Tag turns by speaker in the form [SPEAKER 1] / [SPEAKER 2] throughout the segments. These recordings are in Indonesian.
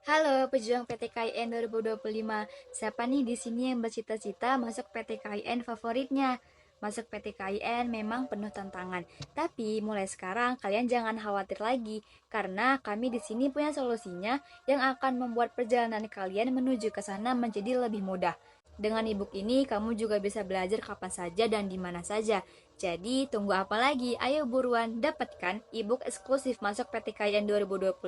[SPEAKER 1] Halo, pejuang PTKIN 2025. Siapa nih di sini yang bercita-cita masuk PTKIN favoritnya? Masuk PTKIN memang penuh tantangan, tapi mulai sekarang kalian jangan khawatir lagi karena kami di sini punya solusinya yang akan membuat perjalanan kalian menuju ke sana menjadi lebih mudah. Dengan ebook ini, kamu juga bisa belajar kapan saja dan di mana saja. Jadi, tunggu apa lagi? Ayo buruan dapatkan ebook eksklusif masuk PTKIN 2025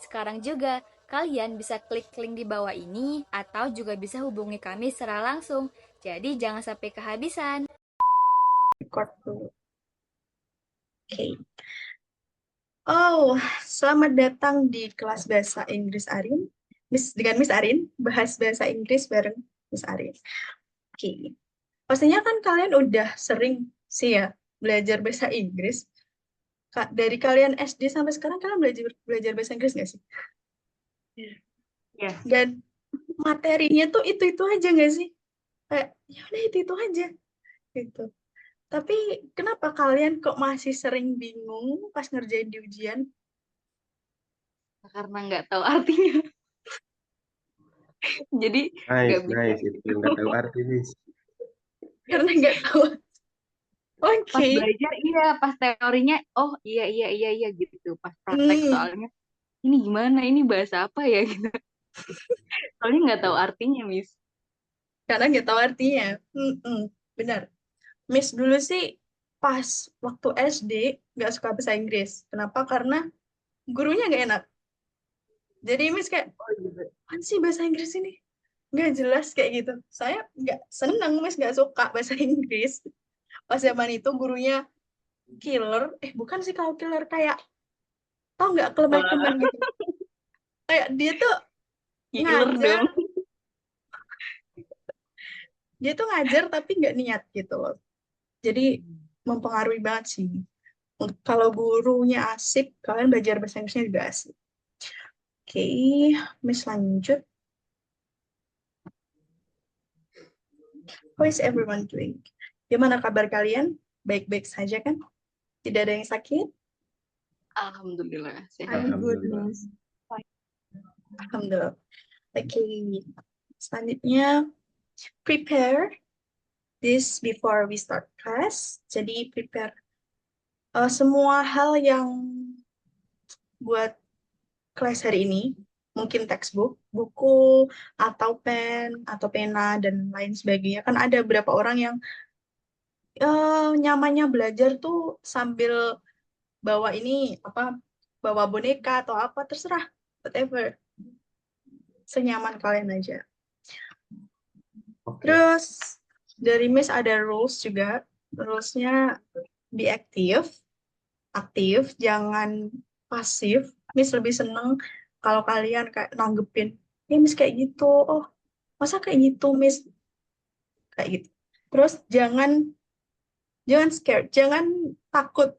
[SPEAKER 1] sekarang juga. Kalian bisa klik link di bawah ini atau juga bisa hubungi kami secara langsung. Jadi, jangan sampai kehabisan.
[SPEAKER 2] Record dulu. Oke. Oh, selamat datang di kelas bahasa Inggris Arin. Dengan Miss Arin, bahas bahasa Inggris bareng Miss Arin. Oke. Pastinya kan kalian udah sering sih ya belajar bahasa Inggris. Kak, dari kalian SD sampai sekarang kalian belajar belajar bahasa Inggris nggak sih?
[SPEAKER 3] Ya,
[SPEAKER 2] Dan materinya tuh itu-itu aja nggak sih? Kayak, ya udah itu-itu aja gitu. Tapi kenapa kalian kok masih sering bingung pas ngerjain di ujian?
[SPEAKER 3] karena nggak tahu artinya. Jadi nggak
[SPEAKER 4] Nice,
[SPEAKER 3] bisa
[SPEAKER 4] nice. Itu
[SPEAKER 3] gitu.
[SPEAKER 4] nggak tahu arti, Miss.
[SPEAKER 2] Karena nggak tahu.
[SPEAKER 3] Pas
[SPEAKER 2] Oke.
[SPEAKER 3] belajar iya, pas teorinya oh iya iya iya iya gitu. Pas praktek
[SPEAKER 2] Hmm,
[SPEAKER 3] soalnya ini gimana, ini bahasa apa ya gitu. Soalnya nggak tahu artinya, Miss.
[SPEAKER 2] karena nggak tahu artinya. Benar. Miss dulu sih pas waktu SD nggak suka bahasa Inggris. Kenapa? Karena gurunya nggak enak. Jadi Miss kayak,
[SPEAKER 3] Oh gitu.
[SPEAKER 2] apaan sih bahasa Inggris ini? Nggak jelas kayak gitu. Saya nggak seneng, Miss nggak suka bahasa Inggris. Pas zaman itu gurunya killer. Bukan sih kalau killer, kayak tau nggak
[SPEAKER 3] Wah,
[SPEAKER 2] keleman-keleman gitu. Kayak dia tuh
[SPEAKER 3] killer
[SPEAKER 2] ngajar,
[SPEAKER 3] dong.
[SPEAKER 2] dia tuh ngajar tapi nggak niat gitu loh. Jadi mempengaruhi banget sih. Kalau gurunya asik, kalian belajar bahasa Inggrisnya juga asik. Oke, Miss lanjut. How is everyone doing? Gimana kabar kalian? Baik-baik saja kan? Tidak ada yang sakit?
[SPEAKER 3] Alhamdulillah sehat.
[SPEAKER 2] I'm good,
[SPEAKER 4] Alhamdulillah.
[SPEAKER 2] Miss. Alhamdulillah. Oke, selanjutnya prepare this before we start class. Jadi prepare semua hal yang buat kelas hari ini, mungkin textbook, buku, atau pen, atau pena, dan lain sebagainya. Kan ada beberapa orang yang nyamannya belajar tuh sambil bawa ini, apa, bawa boneka atau apa, terserah, whatever. Senyaman kalian aja.
[SPEAKER 4] Oke.
[SPEAKER 2] Terus, dari Miss ada rules juga. Rulesnya be aktif, aktif, jangan pasif. Miss lebih seneng kalau kalian kayak nanggepin, ya Miss kayak gitu, oh masa kayak gitu Miss, kayak gitu. Terus jangan jangan scared, jangan takut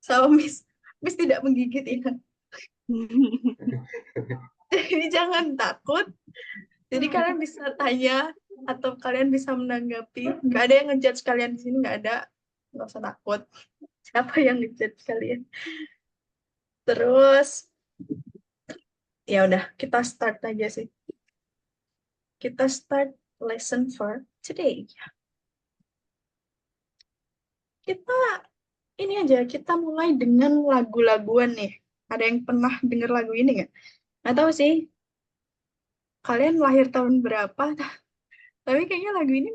[SPEAKER 2] sama Miss. Miss tidak menggigit ya. Jadi jangan takut. Jadi kalian bisa tanya atau kalian bisa menanggapi. Nggak ada yang ngejudge kalian di sini, nggak ada. Nggak usah takut. Siapa yang ngejudge kalian? Terus ya udah kita start aja sih. Kita start lesson for today. Kita ini aja, kita mulai dengan lagu-laguan nih. Ada yang pernah denger lagu ini nggak? Nggak tahu sih, kalian lahir tahun berapa? Tapi kayaknya lagu ini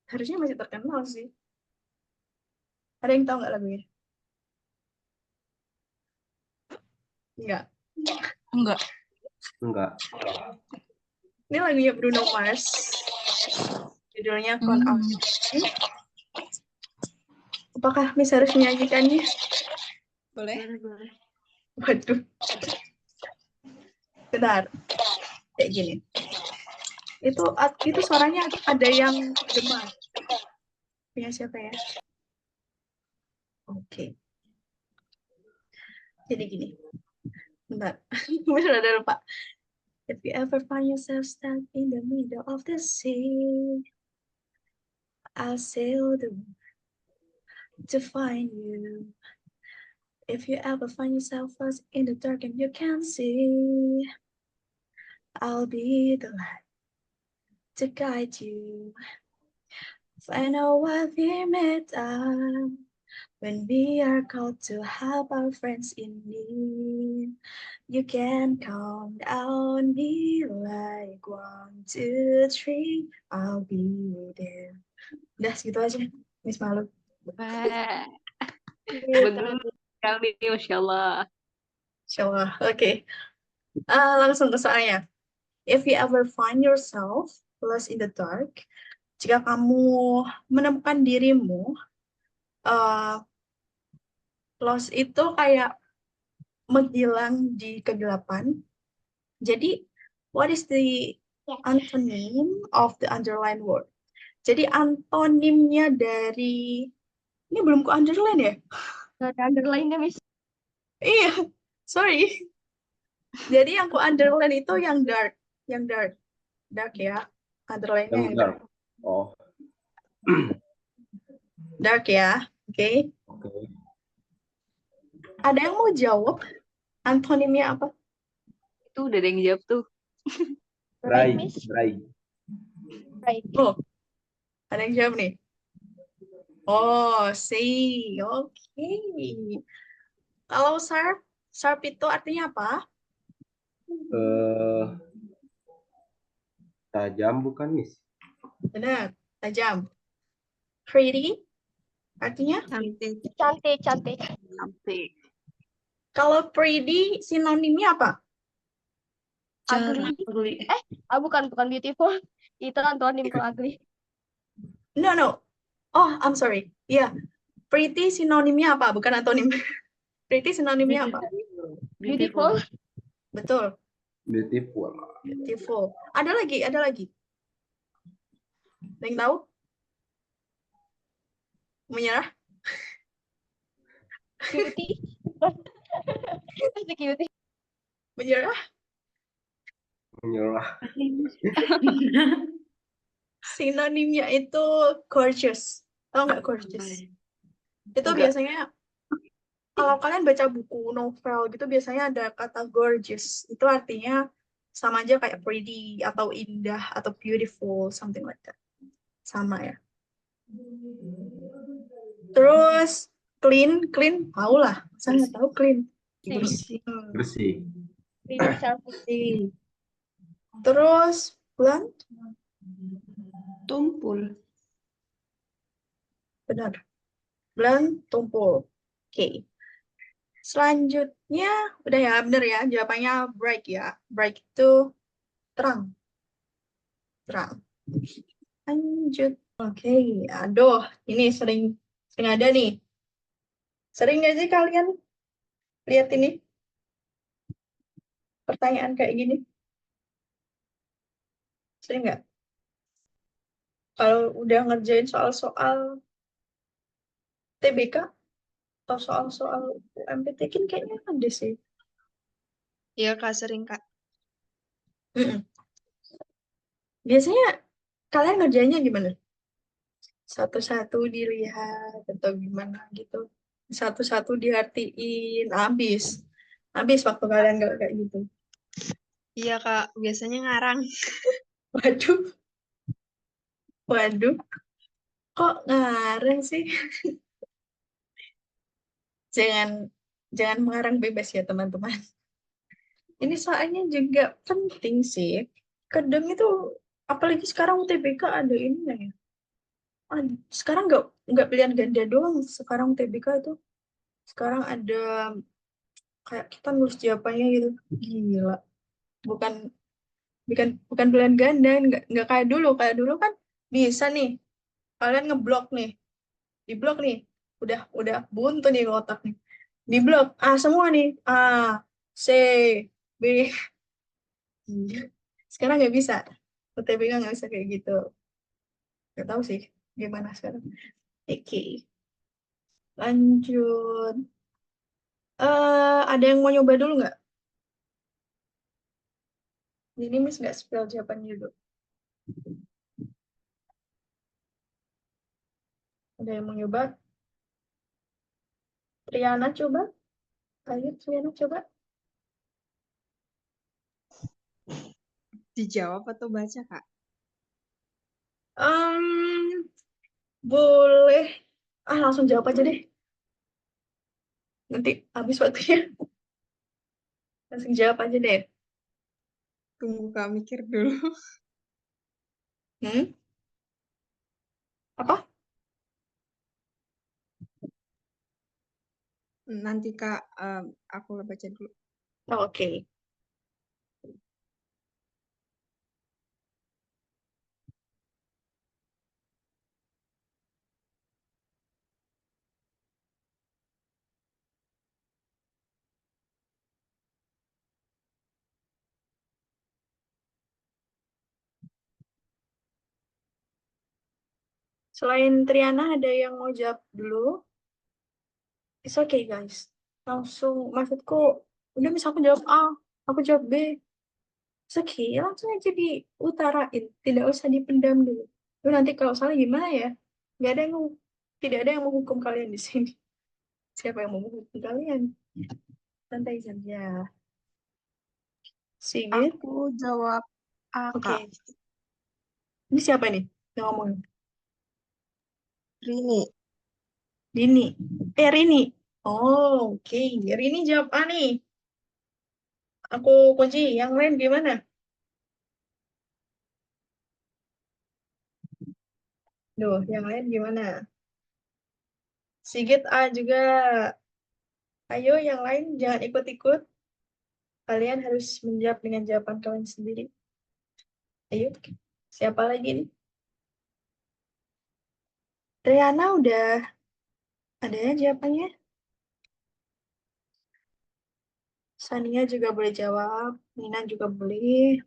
[SPEAKER 2] harusnya masih terkenal sih. Ada yang tahu nggak lagunya? Nggak.
[SPEAKER 3] Enggak.
[SPEAKER 4] Enggak.
[SPEAKER 2] Ini lagunya Bruno Mars. Judulnya Con
[SPEAKER 3] Hmm.
[SPEAKER 2] Air. Apakah Miss harus menyanyikannya? Boleh?
[SPEAKER 3] Boleh, boleh.
[SPEAKER 2] Waduh, benar. Kayak gini. Itu suaranya ada yang demam. Punya siapa ya? Oke. Jadi gini. Bentar. Miss udah lupa. If you ever find yourself stuck in the middle of the sea, I'll sail the to find you. If you ever find yourself lost in the dark and you can't see, I'll be the light to guide you. I know what we made up when we are called to help our friends in need. You can count on me like 1, 2, 3. I'll be there. Udah segitu aja, Miss Malu.
[SPEAKER 3] Wah,
[SPEAKER 1] Iya,
[SPEAKER 3] bagus sekali, Masya Allah.
[SPEAKER 2] Insyaallah. Oke. Langsung ke soalnya. If you ever find yourself lost in the dark, jika kamu menemukan dirimu, lost itu kayak menghilang di kegelapan. Jadi, what is the antonym of the underlined word? Jadi antonimnya dari ini belum ku underline ya?
[SPEAKER 1] Gak ada underline-nya, Miss.
[SPEAKER 2] Iya, sorry. Jadi yang ku underline itu yang dark, dark ya. Underline-nya
[SPEAKER 4] Yang
[SPEAKER 2] yang
[SPEAKER 4] dark.
[SPEAKER 2] dark,
[SPEAKER 4] Oh,
[SPEAKER 2] dark ya. Oke.
[SPEAKER 4] oke.
[SPEAKER 2] Ada yang mau jawab antonimnya apa?
[SPEAKER 3] Itu udah ada yang jawab tuh.
[SPEAKER 4] Bright,
[SPEAKER 1] Miss.
[SPEAKER 4] bright.
[SPEAKER 1] Right.
[SPEAKER 2] Oh, ada yang jawab nih. Oh, see. Oke. Kalau sharp itu artinya apa?
[SPEAKER 4] Eh, tajam bukan, Miss?
[SPEAKER 2] Benar, tajam. Pretty artinya?
[SPEAKER 3] Cantik.
[SPEAKER 1] Cantik.
[SPEAKER 3] Cantik.
[SPEAKER 2] Kalau pretty sinonimnya apa?
[SPEAKER 1] Ugly. Bukan beautiful. Itu antonim kalau ugly.
[SPEAKER 2] No. Oh, I'm sorry. Iya, pretty sinonimnya apa? Bukan antonim. Pretty sinonimnya apa?
[SPEAKER 1] Beautiful.
[SPEAKER 2] Betul,
[SPEAKER 4] Beautiful.
[SPEAKER 2] beautiful. Ada lagi. Ada yang tahu? Menyerah?
[SPEAKER 1] Cutie. Pasti cutie.
[SPEAKER 2] Menyerah?
[SPEAKER 4] Menyerah.
[SPEAKER 2] Sinonimnya itu gorgeous. Tahu nggak gorgeous? Itu
[SPEAKER 3] Enggak.
[SPEAKER 2] biasanya kalau kalian baca buku novel gitu biasanya ada kata gorgeous. Itu artinya sama aja kayak pretty atau indah atau beautiful, something like that. Sama ya. Terus clean tahu lah. Masa nggak tahu clean? Bersih.
[SPEAKER 4] Bersih.
[SPEAKER 1] Clean, sharp.
[SPEAKER 2] Bersih. Terus blunt,
[SPEAKER 3] Tumpul.
[SPEAKER 2] benar. Blunt, tumpul. Oke. Selanjutnya, udah ya, bener ya. Jawabannya bright ya. Bright itu terang. Lanjut. Oke, aduh, ini sering ada nih. Sering nggak sih kalian lihat ini? Pertanyaan kayak gini? Sering nggak? Kalau udah ngerjain soal-soal TBK atau soal-soal UMPT kan kayaknya ada sih.
[SPEAKER 5] Iya Kak, sering Kak.
[SPEAKER 2] Mm-mm. Biasanya kalian ngerjainnya gimana? Satu-satu dilihat atau gimana gitu? Satu-satu diartiin, habis waktu kalian nggak kayak gitu.
[SPEAKER 5] Iya Kak, biasanya ngarang.
[SPEAKER 2] Waduh, kok ngarang sih? Jangan mengarang bebas ya teman-teman. Ini soalnya juga penting sih. Kadang itu, apalagi sekarang UTBK ada ini ya. Sekarang nggak pilihan ganda doang. Sekarang UTBK itu sekarang ada kayak kita nulis jawabannya gitu. Gila. Bukan bukan pilihan ganda, nggak kayak dulu. Kayak dulu kan bisa nih. Kalian ngeblok nih, di blok nih. Udah buntu nih otak nih. Di blok A semua nih. A, C, B. Sekarang nggak bisa. UTBK nggak bisa kayak gitu. Nggak tahu sih gimana sekarang. Oke, lanjut. Ada yang mau nyoba dulu nggak? Ini Miss nggak spell jawabannya dulu. Ada yang mau nyoba? Triana coba. Ayo Triana coba.
[SPEAKER 5] Dijawab atau baca, Kak?
[SPEAKER 2] Em, boleh. Langsung jawab aja deh. Nanti habis waktunya. Langsung jawab aja deh.
[SPEAKER 5] Tunggu Kak mikir dulu.
[SPEAKER 2] Hmm? Apa?
[SPEAKER 5] Nanti Kak, aku baca dulu.
[SPEAKER 2] Oh, oke. Selain Triana, ada yang mau jawab dulu? It's okay, guys. Langsung, maksudku, udah misal aku jawab A, aku jawab B. It's okay, langsung aja diutarain. Tidak usah dipendam dulu. Lu nanti kalau salah gimana ya? Nggak ada yang, tidak ada yang menghukum kalian di sini. Siapa yang mau menghukum kalian? Santai saja. Sigit,
[SPEAKER 5] Aku jawab A,
[SPEAKER 2] oke.
[SPEAKER 5] Kak.
[SPEAKER 2] Ini siapa nih yang ngomong?
[SPEAKER 5] Rini.
[SPEAKER 2] Dini. Rini. Oh, oke. Rini jawab A nih. Aku kunci. Yang lain gimana? Duh, yang lain gimana? Sigit A juga. Ayo, yang lain jangan ikut-ikut. Kalian harus menjawab dengan jawaban kalian sendiri. Ayo, siapa lagi nih? Triana udah ada ya jawabannya. Sania juga boleh jawab. Nina juga boleh.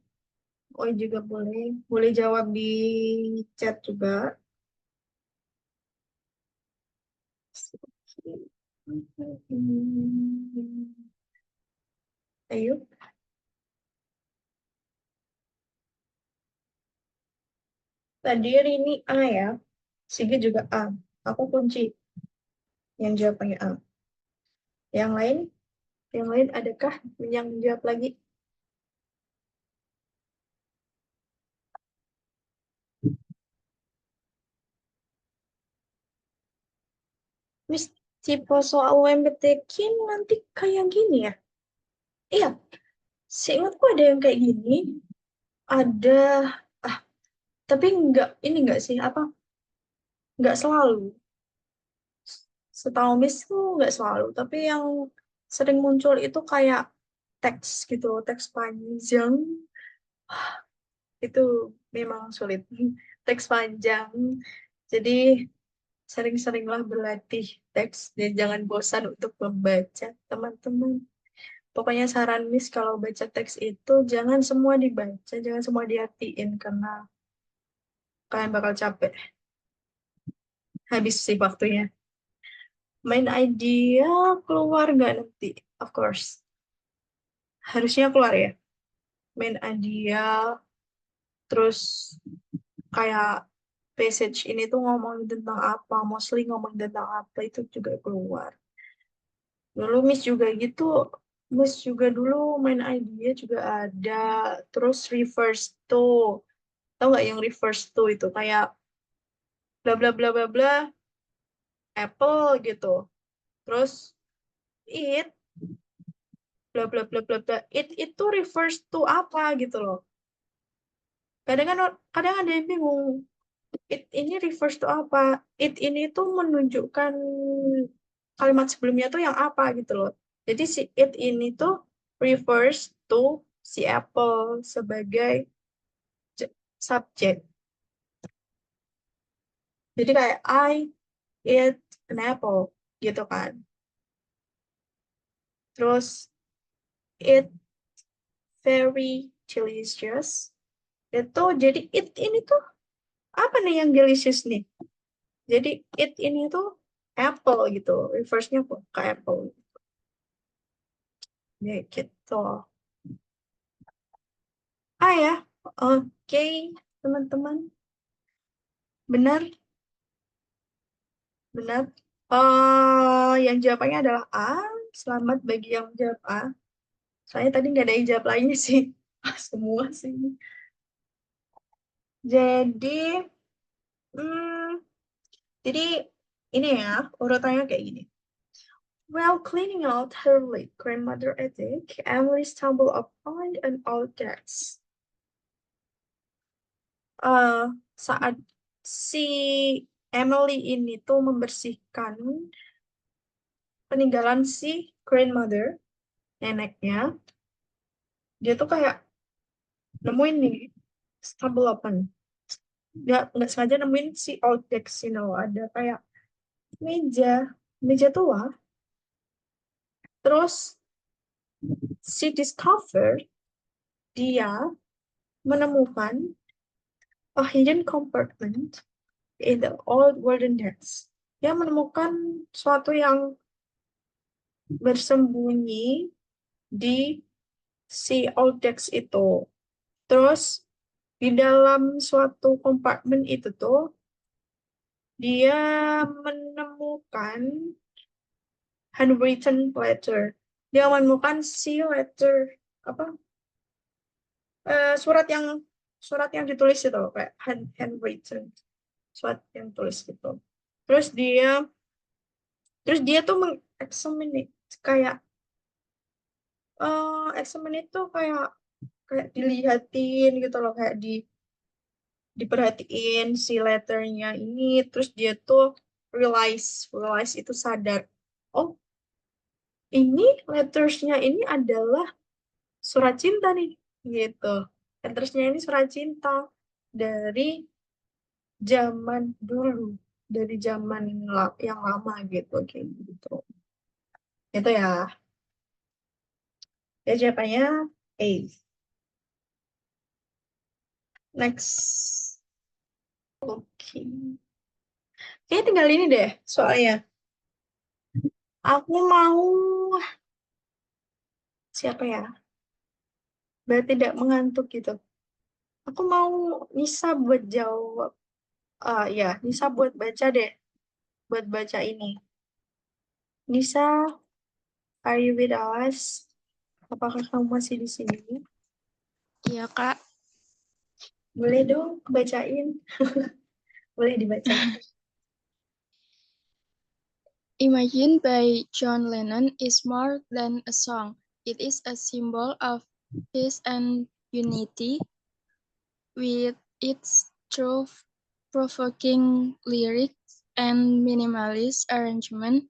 [SPEAKER 2] Oi juga boleh. Boleh jawab di chat juga. Ayo. Tadi Rini A ya. Sigit juga A. Aku kunci yang jawabannya A. Yang lain? Yang lain adakah yang jawab lagi? Miss, tipe soal UMPTQ nanti kayak gini ya? Iya, seingatku ada yang kayak gini. Ada, ah, tapi enggak sih, apa? Enggak selalu. Setahu Miss tuh enggak selalu. Tapi yang sering muncul itu kayak teks gitu, teks panjang. Itu memang sulit. Teks panjang. Jadi sering-seringlah berlatih teks dan jangan bosan untuk membaca, teman-teman. Pokoknya saran Miss kalau baca teks itu jangan semua dibaca, jangan semua diartiin karena kalian bakal capek. Habis sih waktunya. Main idea keluar nggak nanti? Of course. Harusnya keluar ya. Main idea, terus kayak passage ini tuh ngomong tentang apa, mostly ngomong tentang apa, itu juga keluar. Dulu Miss juga gitu, Miss juga dulu main idea juga ada. Terus reverse to, tau nggak yang reverse to itu kayak bla bla bla bla bla apple gitu. Terus it bla bla bla bla bla it itu reverse to apa gitu loh. Kadang ada yang bingung. It ini refers to apa? It ini tuh menunjukkan kalimat sebelumnya tuh yang apa gitu loh. Jadi si it ini tuh refers to si apple sebagai subjek. Jadi kayak I eat an apple gitu kan. Terus it very delicious. Itu jadi it ini tuh apa nih yang delicious nih? Jadi it ini tuh apple gitu. Reverse-nya ke apple. Ya gitu. Ya. Oke, teman-teman. Benar, benar. Yang jawabannya adalah A. Selamat bagi yang jawab A. Soalnya tadi nggak ada yang jawab lainnya sih. Semua sih. Jadi, jadi ini ya urutannya kayak gini. While cleaning out her late grandmother attic, Emily stumbled upon an old text. Saat si Emily ini tuh membersihkan peninggalan si grandmother, neneknya, dia tuh kayak nemuin nih, stumble upon. Nggak sengaja nemuin si old text, ada kayak meja tua. Terus si discovered, dia menemukan a hidden compartment in the old wooden desk. Dia menemukan suatu yang bersembunyi di si old desk itu. Terus di dalam suatu kompartemen itu tuh dia menemukan handwritten letter. Dia menemukan si letter apa? Surat yang ditulis itu kayak handwritten, surat yang tulis gitu. Terus dia tuh mengeksamine kayak eksamen itu kayak dilihatin gitu loh, kayak diperhatiin si letternya ini. Terus dia tuh realize itu sadar, oh ini lettersnya ini adalah surat cinta nih gitu. Lettersnya ini surat cinta dari zaman dulu, dari zaman yang lama gitu, kayak gitu. Itu ya. Ya jawabannya A. Next. Oke. Kayaknya tinggal ini deh soalnya. Aku mau siapa ya? Biar tidak mengantuk gitu. Aku mau Nisa buat jawab. Ya, Nisa buat baca deh. Buat baca ini. Nisa, are you with us? Apakah kamu masih di sini?
[SPEAKER 5] Iya, Kak.
[SPEAKER 2] Boleh dong bacain. Boleh dibaca.
[SPEAKER 5] Imagine by John Lennon is more than a song. It is a symbol of peace and unity with its thought-provoking lyrics and minimalist arrangement.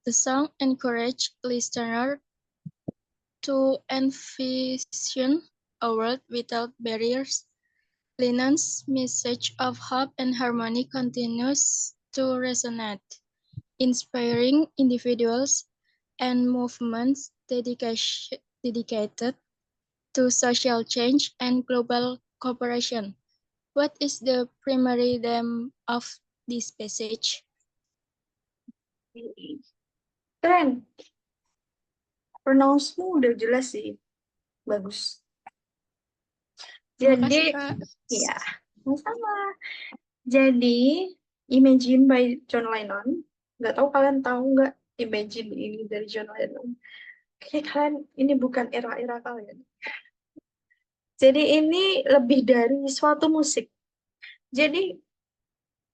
[SPEAKER 5] The song encouraged listeners to envision a world without barriers. Lennon's message of hope and harmony continues to resonate, inspiring individuals and movements dedicated to social change and global cooperation. What is the primary theme of this passage?
[SPEAKER 2] Keren. Pronounce-mu udah jelas sih. Bagus.
[SPEAKER 5] Terima
[SPEAKER 2] Jadi,
[SPEAKER 5] kasih, Kak.
[SPEAKER 2] ya, sama. Jadi, Imagine by John Lennon. Nggak tahu kalian tahu nggak Imagine ini dari John Lennon. Kayaknya kalian ini bukan era-era kalian. Jadi ini lebih dari suatu musik. Jadi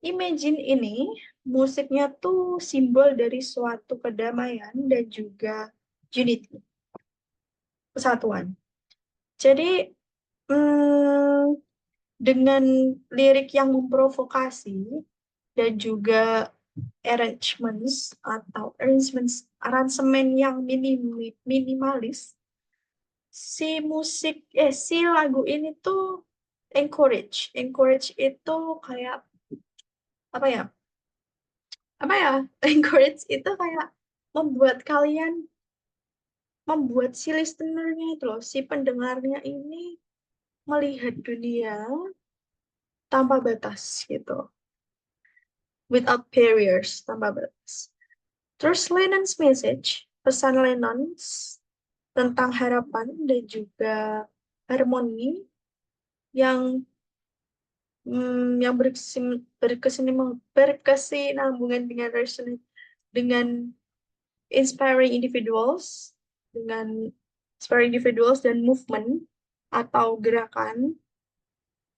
[SPEAKER 2] Imagine ini musiknya tuh simbol dari suatu kedamaian dan juga unity, kesatuan. Jadi dengan lirik yang memprovokasi dan juga aransemen yang minimalis, si lagu ini tuh encourage itu kayak apa ya encourage itu kayak membuat si listenernya itu loh, si pendengarnya ini melihat dunia tanpa batas gitu, without barriers, tanpa batas. Terus Lennon's message, pesan Lennon tentang harapan dan juga harmoni yang berkesinambungan dengan inspiring individuals dan movement atau gerakan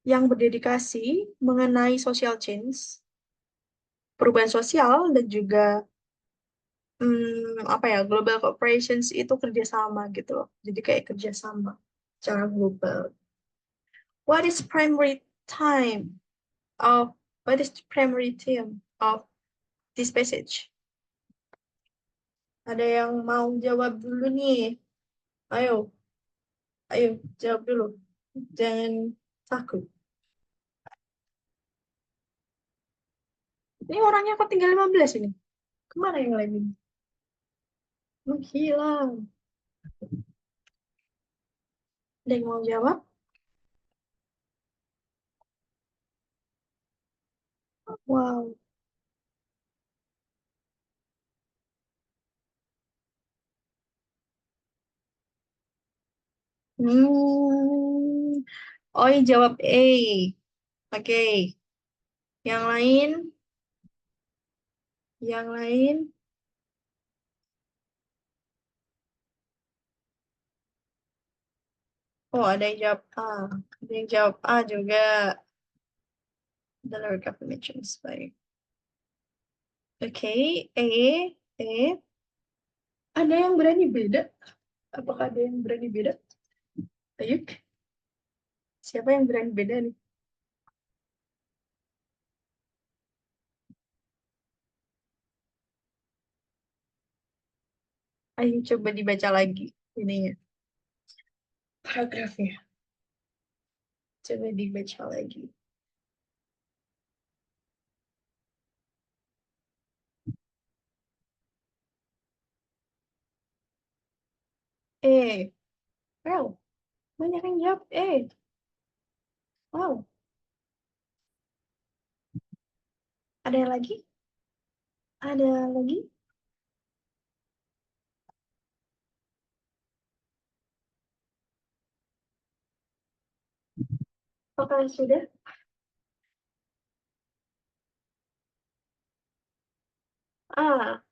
[SPEAKER 2] yang berdedikasi mengenai social change, perubahan sosial, dan juga global corporations itu kerjasama gitu loh. Jadi kayak kerjasama secara global. What is primary time of what is the primary theme of this passage? Ada yang mau jawab dulu nih? Ayo, ayo jawab dulu. Jangan takut. Ini orangnya kok tinggal 15 ini? Kemana yang lain ini? Menghilang. Ada yang mau jawab? Wow. Oi jawab A. Oke. Yang lain? Yang lain? Oh, ada yang jawab A. Ada yang jawab A juga. The lyric affirmation is baik. Oke, E. Ada yang berani beda? Apakah ada yang berani beda? Ayo. Siapa yang berani beda nih? Ayo coba dibaca lagi ininya. Paragrafnya. Coba dibaca lagi. Wow, banyak yang jawab Wow. Ada yang lagi? Ada lagi? Apakah sudah?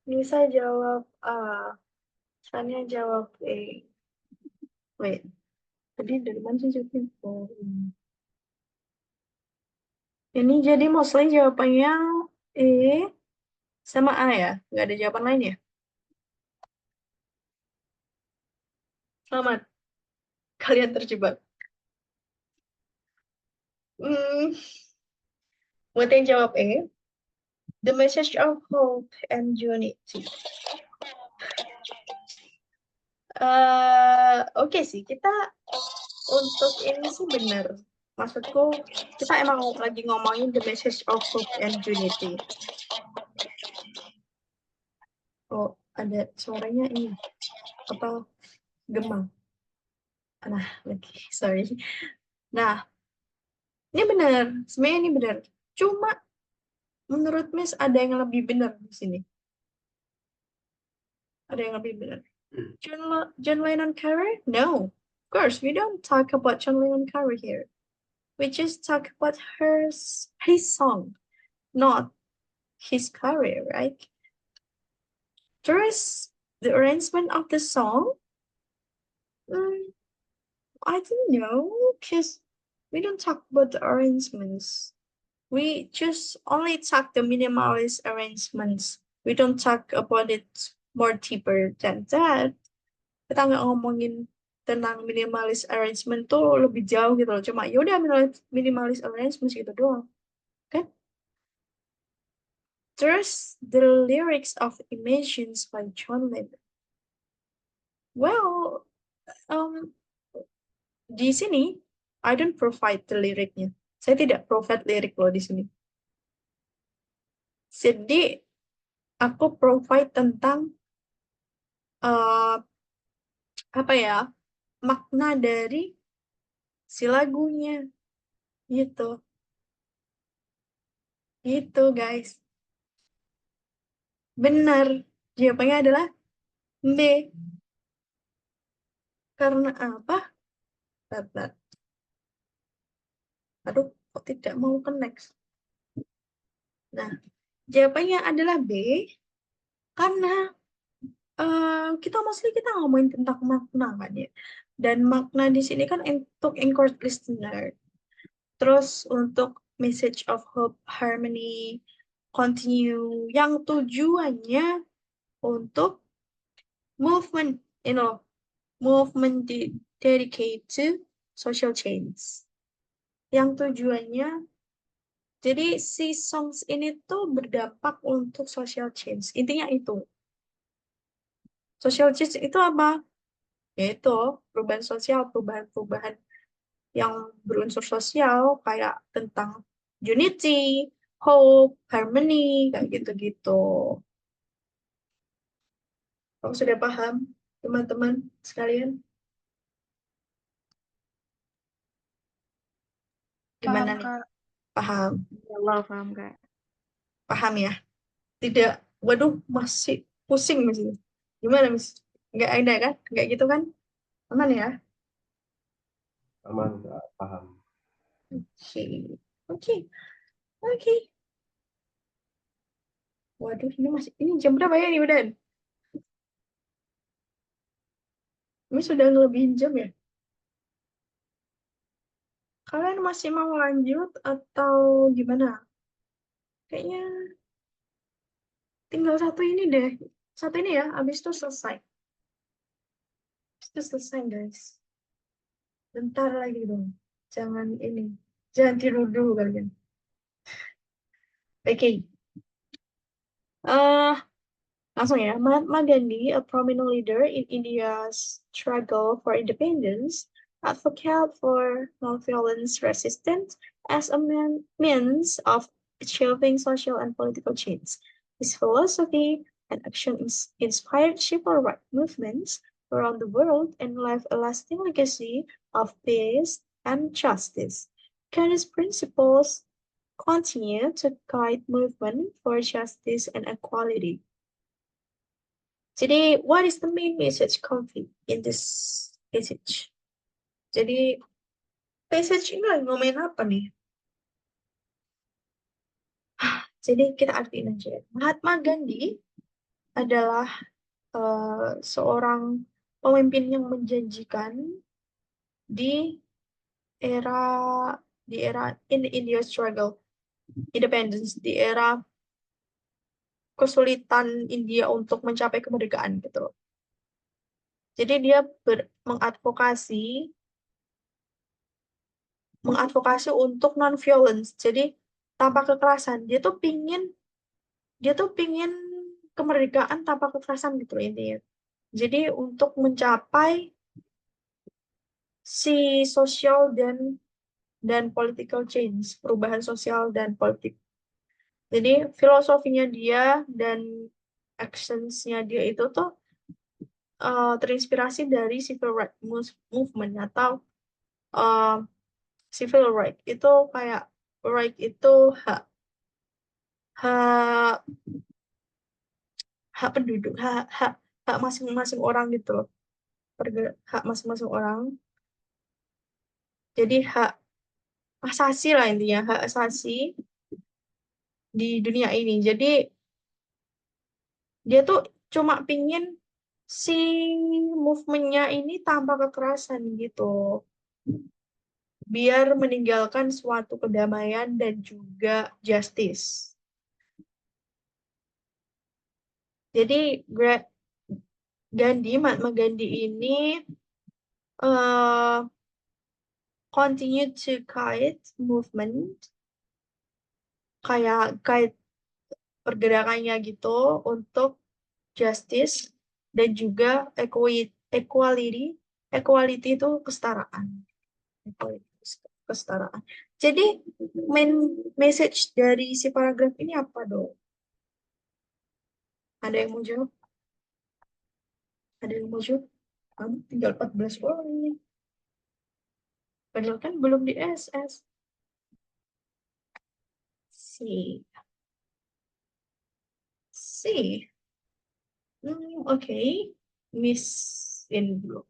[SPEAKER 2] Nisa jawab A. Sania jawab E. Wait, tadi dari mana sih jawabnya? Oh, ini. Ini jadi mostly jawabannya E sama A ya? Nggak ada jawaban lain ya? Selamat, kalian terjebak. Buat yang jawab E, the message of hope and unity. Oke sih, kita untuk ini sih benar. Maksudku, kita emang lagi ngomongin the message of hope and unity. Oh, ada suaranya ini. Apa? Gemang. Nah, lagi. Sorry. Nah, ini benar. Sebenarnya ini benar. Cuma, menurut Miss, ada yang lebih benar di sini. Ada yang lebih benar. John Lennon Carey? No. Of course, we don't talk about John Lennon Carey here. We just talk about his song, not his career, right? Terus, the arrangement of the song, I don't know, because we don't talk about the arrangements. We just only talk the minimalist arrangements. We don't talk about it more deeper than that. Kita nggak ngomongin tentang minimalist arrangement tuh lebih jauh gitu loh. Cuma yaudah minimalist arrangement gitu doang. Kan? Terus, the lyrics of Imagines by John Lennon. Well, di sini, I don't provide the liriknya. Saya tidak provide lirik loh di sini. Jadi, aku provide tentang makna dari si lagunya. Gitu. Gitu, guys. Benar. Jawabannya adalah B. Karena apa? Bentar. Aduh, kok tidak mau connect. Nah, jawabannya adalah B. Karena kita ngomongin tentang makna kan ya. Dan makna di sini kan untuk encourage listener. Terus untuk message of hope, harmony, continue, yang tujuannya untuk movement, movement dedicated to social change. Yang tujuannya, jadi si songs ini tuh berdampak untuk social change. Intinya itu. Social change itu apa? Yaitu perubahan sosial, perubahan-perubahan yang berunsur sosial, kayak tentang unity, hope, harmony, kayak gitu-gitu. Kamu sudah paham, teman-teman sekalian? Gimana
[SPEAKER 5] Paham,
[SPEAKER 2] nih?
[SPEAKER 5] Kak.
[SPEAKER 2] Paham?
[SPEAKER 3] Allah paham Kak.
[SPEAKER 2] Paham ya? Tidak, waduh, masih pusing masih. Gimana, Miss? Nggak ada kan? Nggak gitu kan? Aman ya?
[SPEAKER 4] Aman, Kak. Paham.
[SPEAKER 2] Oke. Oke. Oke. Waduh, ini jam berapa ya nih, udah? Ini sudah ngelebihin jam ya? Kalian masih mau lanjut atau gimana? Kayaknya tinggal satu ini deh. Satu ini ya, habis itu selesai. Habis itu selesai, guys. Bentar lagi dong. Jangan ini. Jangan tidur dulu kalian. Oke. Eh, Langsung ya. Mahatma Gandhi, a prominent leader in India's struggle for independence, advocate for non-violence resistance as a means of achieving social and political change. His philosophy and action inspired civil rights movements around the world and left a lasting legacy of peace and justice. Gandhi's principles continue to guide movement for justice and equality. Jadi, what is the main message conveyed in this passage? Jadi, passage ini lagi ngomongin apa nih? Jadi, kita artiin aja. Mahatma Gandhi adalah seorang pemimpin yang menjanjikan di era in the India struggle independence, di era kesulitan India untuk mencapai kemerdekaan gitu. Jadi dia mengadvokasi untuk non-violence. Jadi tanpa kekerasan. Dia tuh pingin kemerdekaan tanpa kekerasan gitu intinya. Jadi untuk mencapai si social dan political change, perubahan sosial dan politik. Jadi filosofinya dia dan actions-nya dia itu tuh terinspirasi dari civil rights movement atau civil right itu kayak right itu hak hak hak penduduk, hak masing-masing orang gitu loh. Hak masing-masing orang. Jadi hak asasi lah intinya, hak asasi di dunia ini. Jadi dia tuh cuma pingin si movementnya ini tanpa kekerasan gitu. Biar meninggalkan suatu kedamaian dan juga justice. Jadi Mahatma Gandhi ini continue to guide movement, kayak guide pergerakannya gitu untuk justice dan juga equality. Equality itu kesetaraan. Kesetaraan. Jadi main message dari si paragraf ini apa dong? Ada yang mau jawab? Ada yang mau jawab? Kamu tinggal 14 orang ini. Padahal kan belum di SS. Si. Oke. Miss in dulu.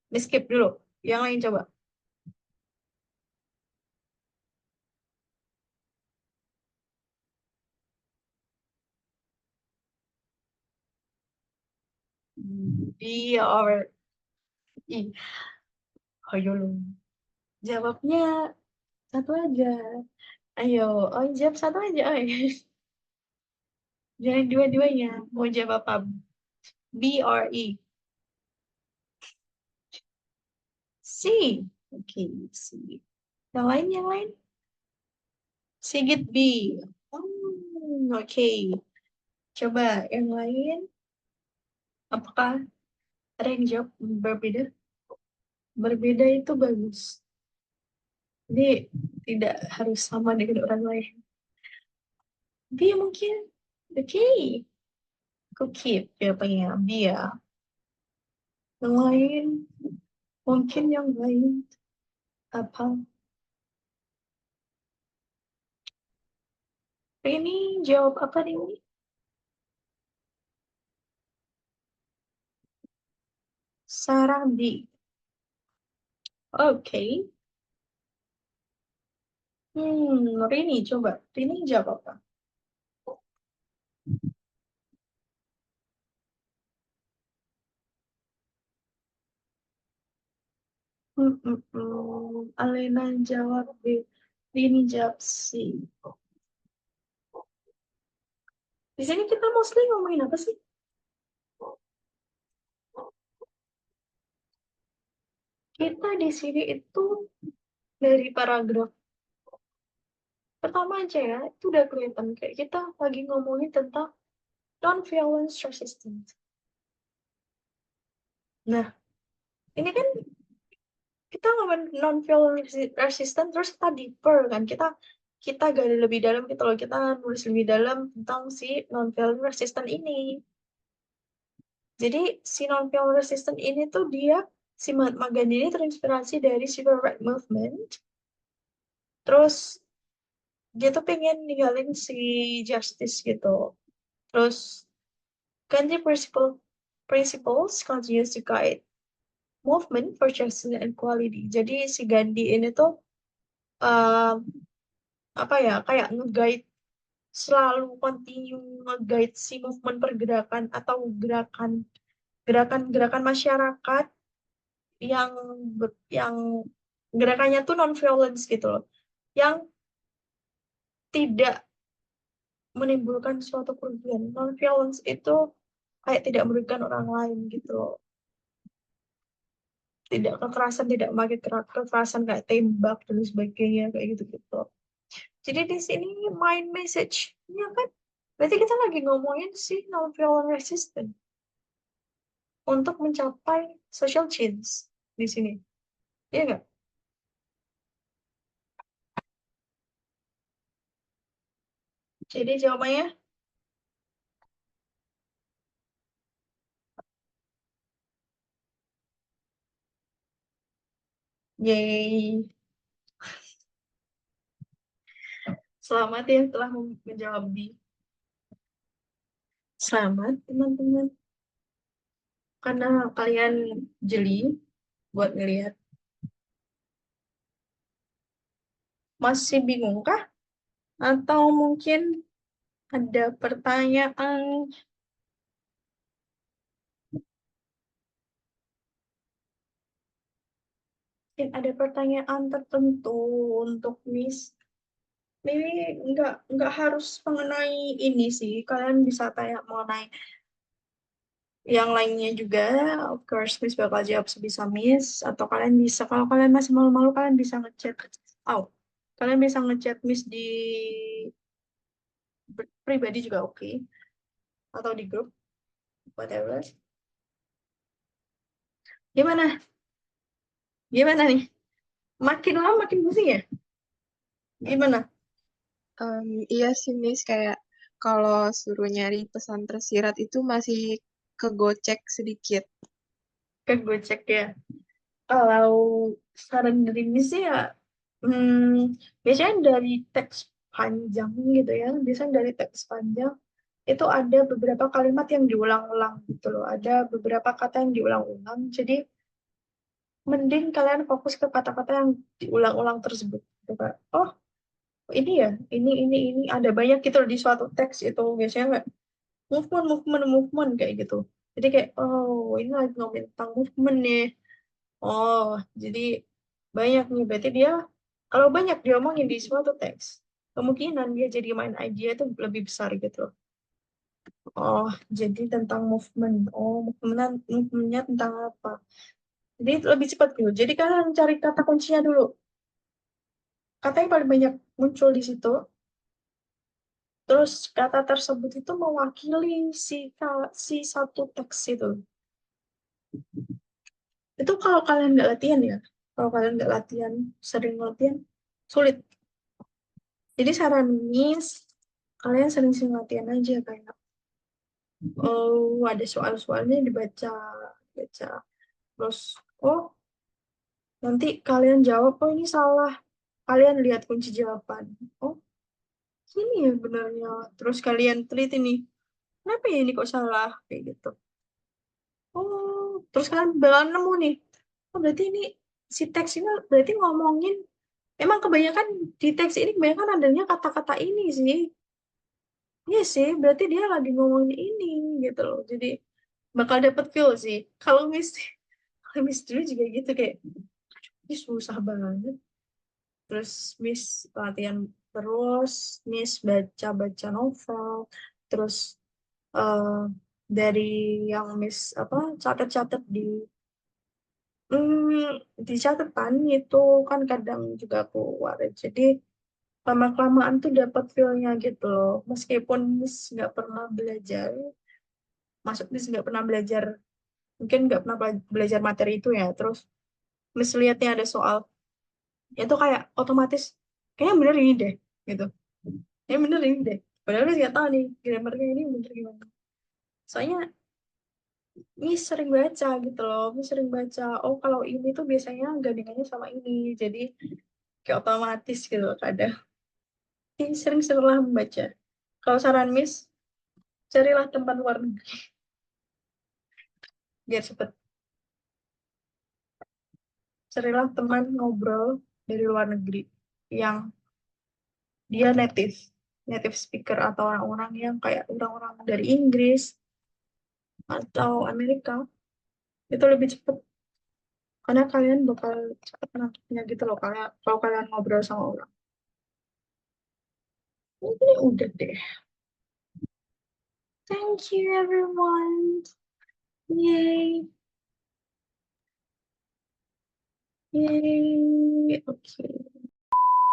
[SPEAKER 2] Miss skip dulu. Yang lain coba. B or E. Ayo lu. Jawabnya Satu aja. Ayo, oh jawab satu aja, oi. Jangan dua-duanya. Mau jawab apa? B or E? C. Oke, C. Yang lain? Sigit B. Oke. Coba yang lain. Apakah ada yang jawab berbeda? Berbeda itu bagus. Jadi tidak harus sama dengan orang lain. B mungkin. Oke. Aku keep jawabannya B ya. Yang lain. Mungkin yang lain. Apa? Ini jawab apa nih? Sarah B. Oke. Rini coba. Rini jawab apa? Alena jawab B. Rini jawab C. Di sini kita mostly ngomongin apa sih? Kita di sini itu dari paragraf pertama aja ya, itu udah kelihatan kayak kita lagi ngomongin tentang non-violence resistance. Nah, ini kan kita ngomongin non-violence resistance terus kita deeper kan, kita gali lebih dalam gitu loh, kita nulis lebih dalam tentang si non-violence resistance ini. Jadi si non-violence resistance ini tuh si Mahatma Gandhi ini terinspirasi dari civil rights movement. Terus dia tuh pengen ninggalin si justice gitu. Terus Gandhi principles continues to guide movement for justice and equality. Jadi si Gandhi ini tuh apa ya, kayak nge-guide, selalu continue nge-guide si movement pergerakan atau gerakan masyarakat yang gerakannya tuh non-violence gitu loh, yang tidak menimbulkan suatu kerugian. Non-violence itu kayak tidak merugikan orang lain gitu loh. Tidak kekerasan, tidak memakai kekerasan kayak tembak dan sebagainya kayak gitu-gitu. Jadi di sini main message-nya kan berarti kita lagi ngomongin si non-violent resistance untuk mencapai social change di sini. Iya nggak? Jadi jawabannya yay. Selamat ya telah menjawab B. Selamat teman-teman. Karena kalian jeli buat ngelihat. Masih bingung kah? Atau mungkin ada pertanyaan? Mungkin ada pertanyaan tertentu untuk Miss. Ini nggak harus mengenai ini sih. Kalian bisa tanya mengenai yang lainnya juga. Of course, Miss bakal jawab sebisa Miss. Atau kalian bisa, kalau kalian masih malu-malu, kalian bisa ngechat. Kalian bisa ngechat Miss di pribadi juga oke. Atau di grup, whatever. Gimana? Gimana nih? Makin lama makin pusing ya? Gimana?
[SPEAKER 5] Iya sih, Miss, kayak kalau suruh nyari pesan tersirat itu masih kegocek sedikit.
[SPEAKER 2] Kan gue cek ya. Kalau saran dari Miss sih ya, biasanya dari teks panjang gitu ya. Biasanya dari teks panjang itu ada beberapa kalimat yang diulang-ulang gitu loh. Ada beberapa kata yang diulang-ulang. Jadi mending kalian fokus ke kata-kata yang diulang-ulang tersebut. Gitu, Kak. Oh, ini ya, ini ada banyak gitu loh di suatu teks itu biasanya kayak movement kayak gitu. Jadi kayak oh ini lagi ngomongin tentang movement nih. Oh, jadi banyak nih berarti dia Kalau banyak diomongin di suatu teks, kemungkinan dia jadi main idea itu lebih besar gitu. Oh, jadi tentang movement. Oh, movementnya tentang apa? Jadi lebih cepat gitu. Jadi kalian cari kata kuncinya dulu. Kata yang paling banyak muncul di situ. Terus kata tersebut itu mewakili si satu teks itu. Itu kalau kalian nggak latihan ya. Kalau kalian nggak latihan, sering latihan, sulit. Jadi saran Miss, kalian sering-sering latihan aja kayak ada soal-soalnya dibaca, baca. Terus nanti kalian jawab, oh ini salah. Kalian lihat kunci jawaban. Oh, ini ya benarnya. Terus kalian teliti nih, kenapa ya ini kok salah? Kayak gitu. Oh, terus kalian bakal nemu nih. Oh, berarti ini si teks ini berarti ngomongin. Emang kebanyakan di teks ini kebanyakan adanya kata-kata ini sih. Iya sih, berarti dia lagi ngomongin ini gitu loh. Jadi bakal dapet feel sih. Kalau Miss dulu juga gitu kayak, ini susah banget. Terus Miss latihan terus, Miss baca-baca novel, terus eh, dari yang Miss apa catat-catat di catatan itu kan kadang juga keluar. Jadi lama-kelamaan tuh dapat feel-nya gitu loh. Meskipun Miss nggak pernah belajar, Miss nggak pernah belajar, mungkin nggak pernah belajar materi itu ya. Terus Miss lihatnya ada soal, itu kayak otomatis, kayaknya bener ini deh, gitu. Kayaknya bener ini deh. Padahal Miss nggak tahu nih, grammarnya ini bener gimana. Soalnya Miss sering baca gitu loh. Miss sering baca, oh kalau ini tuh biasanya gandingannya sama ini. Jadi kayak otomatis gitu loh kadang. Sering-seringlah membaca. Kalau saran Miss, carilah tempat luar negeri biar cepet. Carilah teman ngobrol dari luar negeri yang dia native speaker atau orang-orang yang kayak orang-orang dari Inggris atau Amerika. Itu lebih cepet karena kalian bakal cepet nangkepnya gitu loh kalau kalian ngobrol sama orang. Ini udah deh. Thank you everyone. Yay. Yay. Oke.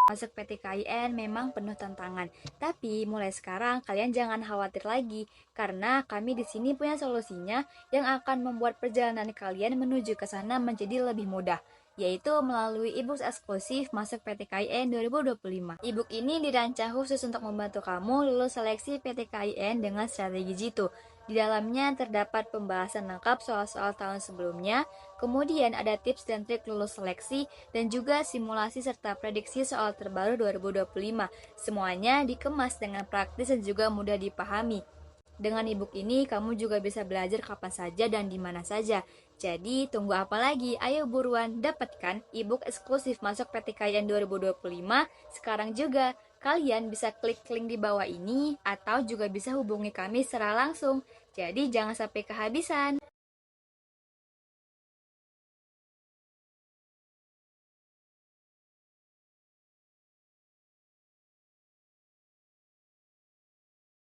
[SPEAKER 1] Masuk PTKIN memang penuh tantangan, tapi mulai sekarang kalian jangan khawatir lagi karena kami di sini punya solusinya yang akan membuat perjalanan kalian menuju ke sana menjadi lebih mudah, yaitu melalui e-book eksklusif Masuk PTKIN 2025. E-book ini dirancang khusus untuk membantu kamu lulus seleksi PTKIN dengan strategi jitu. Di dalamnya terdapat pembahasan lengkap soal-soal tahun sebelumnya, kemudian ada tips dan trik lulus seleksi, dan juga simulasi serta prediksi soal terbaru 2025. Semuanya dikemas dengan praktis dan juga mudah dipahami. Dengan e-book ini, kamu juga bisa belajar kapan saja dan di mana saja. Jadi, tunggu apa lagi? Ayo buruan dapatkan e-book eksklusif Masuk PTKIN 2025 sekarang juga. Kalian bisa klik link di bawah ini atau juga bisa hubungi kami secara langsung. Jadi, jangan sampai kehabisan.